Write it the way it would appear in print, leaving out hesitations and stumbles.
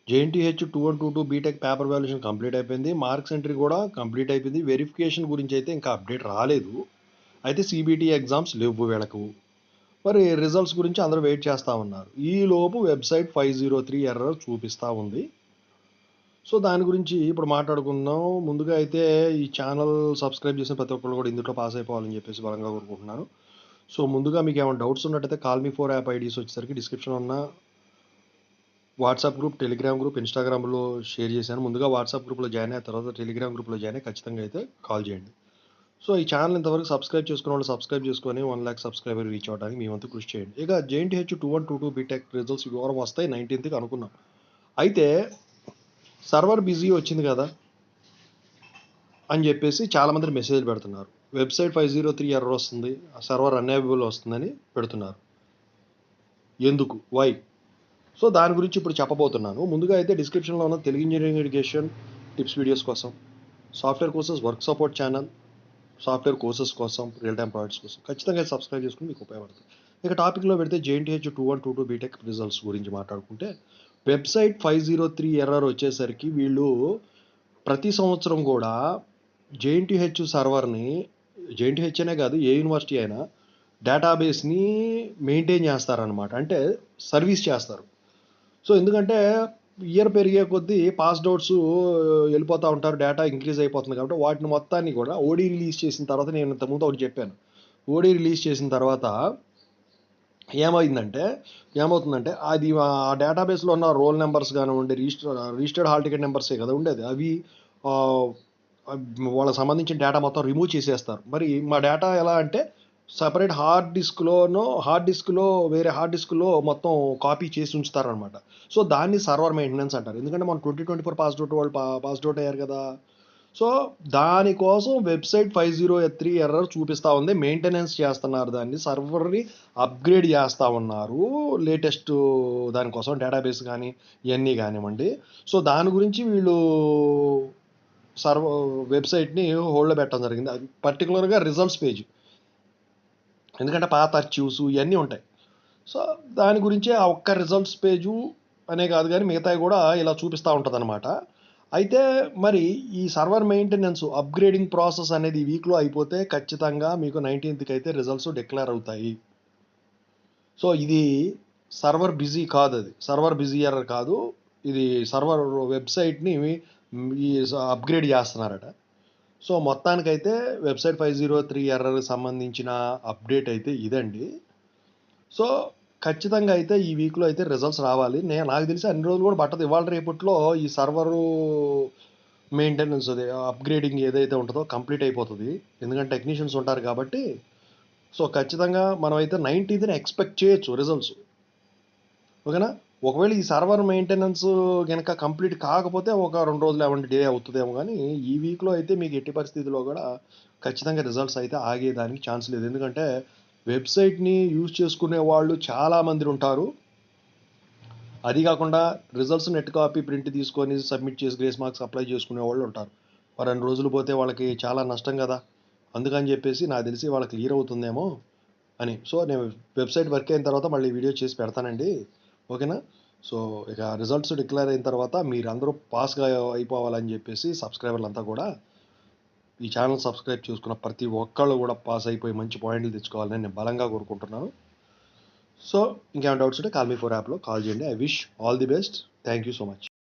JNTH 2122 BTech paper valuation complete అయిపోయింది. Marks entry కూడా complete అయిపోయింది. వెరిఫికేషన్ గురించి అయితే ఇంకా అప్డేట్ రాలేదు. అయితే సిబిటి ఎగ్జామ్స్ లేవు వీళ్ళకు. మరి రిజల్ట్స్ గురించి అందరూ వెయిట్ చేస్తూ ఉన్నారు. ఈలోపు వెబ్సైట్ 503 ఎర్రర్ చూపిస్తూ ఉంది. సో దాని గురించి ఇప్పుడు మాట్లాడుకుందాం. ముందుగా అయితే ఈ ఛానల్ సబ్స్క్రైబ్ చేసిన ప్రతి ఒక్కరు కూడా ఇందులో పాస్ అయిపోవాలని చెప్పేసి బలంగా కోరుకుంటున్నాను. సో ముందుగా మీకు ఏమైనా డౌట్స్ ఉన్నట్టయితే కాల్మీ4 యాప్ ఐడీస్ వచ్చేసరికి డిస్క్రిప్షన్ ఉన్న వాట్సాప్ గ్రూప్, టెలిగ్రామ్ గ్రూప్, ఇన్స్టాగ్రామ్లో షేర్ చేశాను. ముందుగా వాట్సాప్ గ్రూప్లో జాయిన్ అయిన తర్వాత టెలిగ్రామ్ గ్రూప్లో జాయిన్ అయ్యి ఖచ్చితంగా అయితే కాల్ చేయండి. సో ఈ ఛానల్ ఇంతవరకు సబ్స్క్రైబ్ చేసుకున్న వాళ్ళు సబ్స్క్రైబ్ చేసుకొని 1 లక్ష సబ్స్క్రైబర్ రీచ్ అవ్వడానికి మీ వంతు కృషి చేయండి. ఇక జేఎన్టీహెచ్ 2122 బీటెక్ రిజల్ట్స్ వివరం వస్తాయి 19th అనుకున్నాం. అయితే సర్వర్ బిజీ వచ్చింది కదా అని చెప్పేసి చాలామంది మెసేజ్ పెడుతున్నారు. వెబ్సైట్ 503 ఎర్రర్ వస్తుంది, సర్వర్ అన్అవైలబుల్ వస్తుందని పెడుతున్నారు. ఎందుకు, వై? సో దాని గురించి ఇప్పుడు చెప్పబోతున్నాను. ముందుగా అయితే డిస్క్రిప్షన్లో ఉన్న Telugu engineering education tips videos కోసం, software courses work support channel, software courses కోసం, రియల్ టైమ్ ప్రాజెక్ట్స్ కోసం ఖచ్చితంగా సబ్స్క్రైబ్ చేసుకుని మీకు ఉపయోగపడుతుంది. ఇక టాపిక్లో పెడితే జేఎన్టీహెచ్ 2122 బీటెక్ రిజల్ట్స్ గురించి మాట్లాడుకుంటే వెబ్సైట్ 503 ఎర్రర్ వచ్చేసరికి వీళ్ళు ప్రతి సంవత్సరం కూడా జేఎన్టీహెచ్ సర్వర్ని, జేఎన్టీహెచ్ అనే కాదు ఏ యూనివర్సిటీ అయినా డేటాబేస్ని మెయింటైన్ చేస్తారనమాట. అంటే సర్వీస్ చేస్తారు. సో ఎందుకంటే ఇయర్ పెరిగే కొద్దీ పాస్డ్ అవుట్స్ వెళ్ళిపోతూ ఉంటారు, డేటా ఇంక్రీజ్ అయిపోతుంది కాబట్టి వాటిని మొత్తాన్ని కూడా ఓడీ రిలీజ్ చేసిన తర్వాత, నేను ఇంతకుముందు ఒకటి చెప్పాను, ఓడీ రిలీజ్ చేసిన తర్వాత ఏమవుతుందంటే అది ఆ డేటాబేస్లో ఉన్న రోల్ నెంబర్స్ కానివ్వండి, రిజిస్టర్డ్ హాల్ టికెట్ నెంబర్సే కదా ఉండేది, అవి వాళ్ళకి సంబంధించిన డేటా మొత్తం రిమూవ్ చేసేస్తారు. మరి మా డేటా ఎలా అంటే సపరేట్ హార్డ్ డిస్క్లో వేరే హార్డ్ డిస్క్లో మొత్తం కాపీ చేసి ఉంచుతారనమాట. సో దాన్ని సర్వర్ మెయింటెనెన్స్ అంటారు. ఎందుకంటే మనం 2024 పాస్డ్ అవుట్ వాళ్ళు పాస్డ్ అవుట్ అయ్యారు కదా. సో దానికోసం వెబ్సైట్ 503 ఎర్రర్ చూపిస్తూ ఉంది. మెయింటెనెన్స్ చేస్తున్నారు, దాన్ని సర్వర్ని అప్గ్రేడ్ చేస్తూ ఉన్నారు లేటెస్ట్ దానికోసం, డేటాబేస్ కానీ ఇవన్నీ కానివ్వండి. సో దాని గురించి వీళ్ళు వెబ్సైట్ని హోల్డ్లో పెట్టడం జరిగింది. అది పర్టికులర్గా రిజల్ట్స్ పేజ్, ఎందుకంటే పాత అర్చీవ్స్ ఇవన్నీ ఉంటాయి. సో దాని గురించే ఆ ఒక్క రిజల్ట్స్ పేజు అనే కాదు కానీ మిగతావి కూడా ఇలా చూపిస్తూ ఉంటుంది అనమాట. అయితే మరి ఈ సర్వర్ మెయింటెనెన్స్ అప్గ్రేడింగ్ ప్రాసెస్ అనేది ఈ వీక్లో అయిపోతే ఖచ్చితంగా మీకు 19th అయితే రిజల్ట్స్ డిక్లేర్ అవుతాయి. సో ఇది సర్వర్ బిజీ కాదు, అది సర్వర్ బిజీ ఎర్రర్ కాదు, ఇది సర్వర్ వెబ్సైట్ని ఈ అప్గ్రేడ్ చేస్తున్నారట. సో మొత్తానికైతే వెబ్సైట్ 503 ఎర్రర్కి సంబంధించిన అప్డేట్ అయితే ఇదండి. సో ఖచ్చితంగా అయితే ఈ వీక్లో అయితే రిజల్ట్స్ రావాలి. నాకు తెలిసి అన్ని రోజులు కూడా పట్టదు, ఇవాళ రేపట్లో ఈ సర్వరు మెయింటెనెన్స్ అదే అప్గ్రేడింగ్ ఏదైతే ఉంటుందో కంప్లీట్ అయిపోతుంది, ఎందుకంటే టెక్నీషియన్స్ ఉంటారు కాబట్టి. సో ఖచ్చితంగా మనం అయితే 19th ఎక్స్పెక్ట్ చేయొచ్చు రిజల్ట్స్, ఓకేనా. ఒకవేళ ఈ సర్వర్ మెయింటెనెన్స్ కనుక కంప్లీట్ కాకపోతే ఒక 2 రోజులు ఏమంటే డిలే అవుతుందేమో, కానీ ఈ వీక్లో అయితే మీకు ఎట్టి పరిస్థితుల్లో కూడా ఖచ్చితంగా రిజల్ట్స్ అయితే ఆగేదానికి ఛాన్స్ లేదు. ఎందుకంటే వెబ్సైట్ని యూజ్ చేసుకునే వాళ్ళు చాలామంది ఉంటారు. అది కాకుండా రిజల్ట్స్ నెట్ కాపీ ప్రింట్ తీసుకొని సబ్మిట్ చేసి గ్రేస్ మార్క్స్ అప్లై చేసుకునే వాళ్ళు ఉంటారు. 2 రోజులు పోతే వాళ్ళకి చాలా నష్టం కదా. అందుకని చెప్పేసి నాకు తెలిసి వాళ్ళకి క్లియర్ అవుతుందేమో అని. సో నేను వెబ్సైట్ వర్క్ అయిన తర్వాత మళ్ళీ వీడియో చేసి పెడతానండి, ఓకేనా. సో ఇక రిజల్ట్స్ డిక్లేర్ అయిన తర్వాత మీరందరూ పాస్గా అయిపోవాలని చెప్పేసి సబ్స్క్రైబర్లు అంతా కూడా ఈ ఛానల్ సబ్స్క్రైబ్ చేసుకున్న ప్రతి ఒక్కళ్ళు కూడా పాస్ అయిపోయి మంచి పాయింట్లు తెచ్చుకోవాలని నేను బలంగా కోరుకుంటున్నాను. సో ఇంకేమైనా డౌట్స్ ఉంటే కాల్మీ4 యాప్లో కాల్ చేయండి. I wish all the best. Thank you so much.